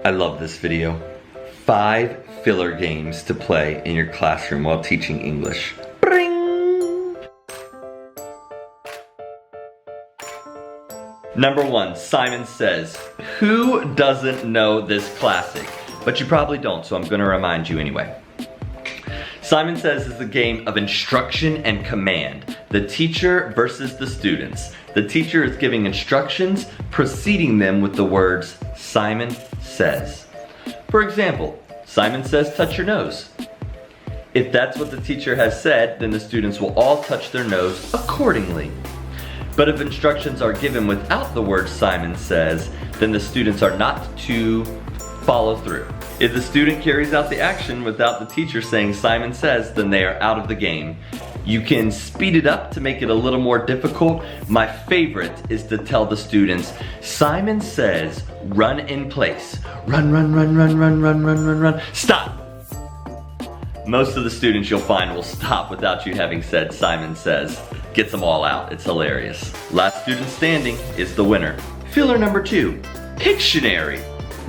I love this video. 5 filler games to play in your classroom while teaching English. Bring! Number 1, Simon Says. Who doesn't know this classic? But you probably don't, so I'm gonna remind you anyway. Simon Says is the game of instruction and command. The teacher versus the students. The teacher is giving instructions, preceding them with the words, Simon Says. For example, Simon says touch your nose. If that's what the teacher has said, then the students will all touch their nose accordingly. But if instructions are given without the word Simon Says, then the students are not to follow through. If the student carries out the action without the teacher saying Simon Says, then they are out of the game. You can speed it up to make it a little more difficult. My favorite is to tell the students, Simon says, run in place. Run, run, run, run, run, run, run, run, run. Stop! Most of the students you'll find will stop without you having said Simon Says. Gets them all out, it's hilarious. Last student standing is the winner. Filler number 2, Pictionary.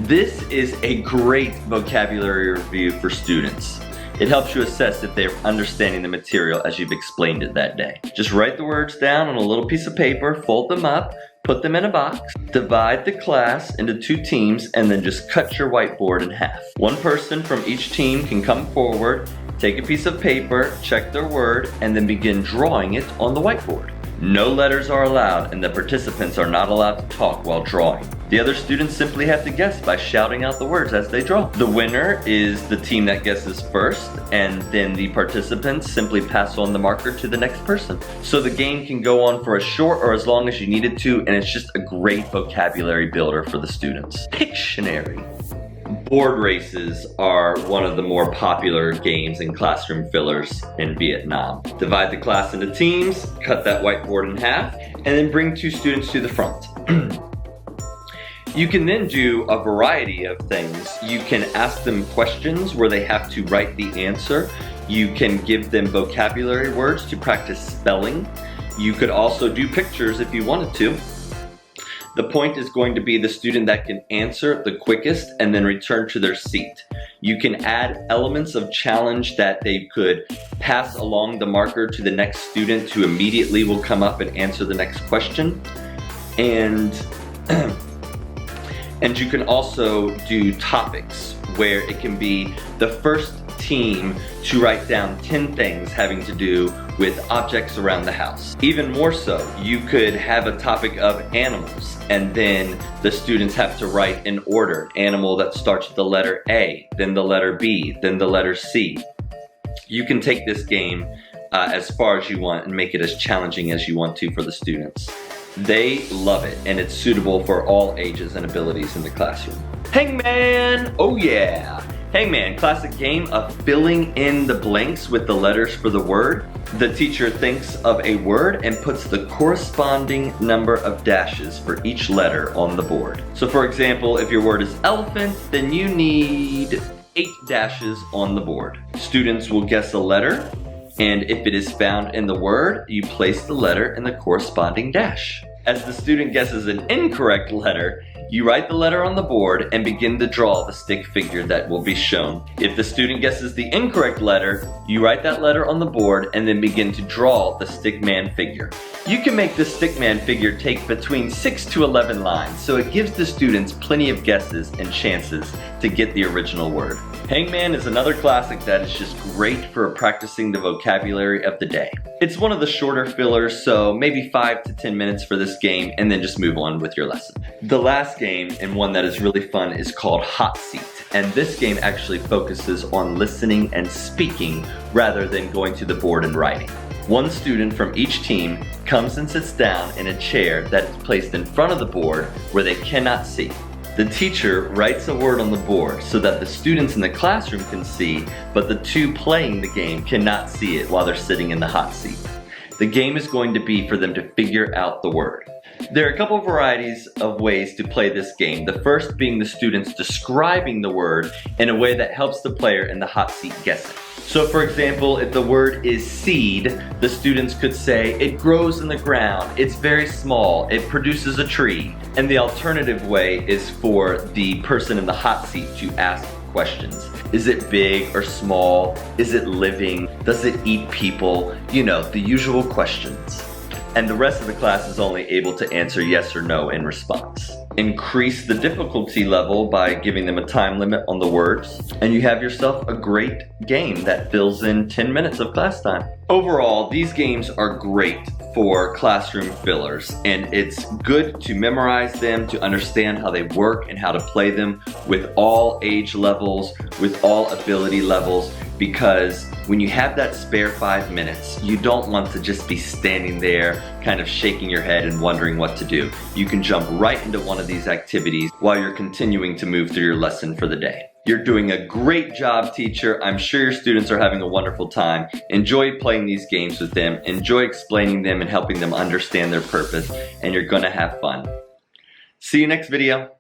This is a great vocabulary review for students. It helps you assess if they're understanding the material as you've explained it that day. Just write the words down on a little piece of paper, fold them up, put them in a box, divide the class into 2 teams, and then just cut your whiteboard in half. One person from each team can come forward, take a piece of paper, check their word, and then begin drawing it on the whiteboard. No letters are allowed, and the participants are not allowed to talk while drawing. The other students simply have to guess by shouting out the words as they draw. The winner is the team that guesses first, and then the participants simply pass on the marker to the next person. So the game can go on for as short or as long as you need it to, and it's just a great vocabulary builder for the students. Pictionary. Board races are one of the more popular games and classroom fillers in Vietnam. Divide the class into teams, cut that whiteboard in half, and then bring 2 students to the front. You can then do a variety of things. You can ask them questions where they have to write the answer. You can give them vocabulary words to practice spelling. You could also do pictures if you wanted to. The point is going to be the student that can answer the quickest and then return to their seat. You can add elements of challenge that they could pass along the marker to the next student who immediately will come up and answer the next question. And you can also do topics where it can be the first team to write down 10 things having to do with objects around the house. Even more so, you could have a topic of animals, and then the students have to write in order. Animal that starts with the letter A, then the letter B, then the letter C. You can take this game as far as you want and make it as challenging as you want to for the students. They love it, and it's suitable for all ages and abilities in the classroom. Hangman! Oh yeah! Hangman, classic game of filling in the blanks with the letters for the word. The teacher thinks of a word and puts the corresponding number of dashes for each letter on the board. So for example, if your word is elephant, then you need 8 dashes on the board. Students will guess a letter, and if it is found in the word, you place the letter in the corresponding dash. As the student guesses an incorrect letter, you write the letter on the board and begin to draw the stick figure that will be shown. If the student guesses the incorrect letter, you write that letter on the board and then begin to draw the stick man figure. You can make the stick man figure take between 6 to 11 lines, so it gives the students plenty of guesses and chances to get the original word. Hangman is another classic that is just great for practicing the vocabulary of the day. It's one of the shorter fillers, so maybe 5 to 10 minutes for this game and then just move on with your lesson. The last game, and one that is really fun, is called Hot Seat. And this game actually focuses on listening and speaking rather than going to the board and writing. One student from each team comes and sits down in a chair that is placed in front of the board where they cannot see. The teacher writes a word on the board so that the students in the classroom can see, but the 2 playing the game cannot see it while they're sitting in the hot seat. The game is going to be for them to figure out the word. There are a couple of varieties of ways to play this game. The first being the students describing the word in a way that helps the player in the hot seat guess it. So for example, if the word is seed, the students could say, it grows in the ground, it's very small, it produces a tree. And the alternative way is for the person in the hot seat to ask questions. Is it big or small? Is it living? Does it eat people? You know, the usual questions. And the rest of the class is only able to answer yes or no in response. Increase the difficulty level by giving them a time limit on the words, and you have yourself a great game that fills in 10 minutes of class time. Overall, these games are great for classroom fillers, and it's good to memorize them, to understand how they work and how to play them with all age levels, with all ability levels, because when you have that spare 5 minutes, you don't want to just be standing there kind of shaking your head and wondering what to do. You can jump right into one of these activities while you're continuing to move through your lesson for the day. You're doing a great job, teacher. I'm sure your students are having a wonderful time. Enjoy playing these games with them. Enjoy explaining them and helping them understand their purpose, and you're gonna have fun. See you next video.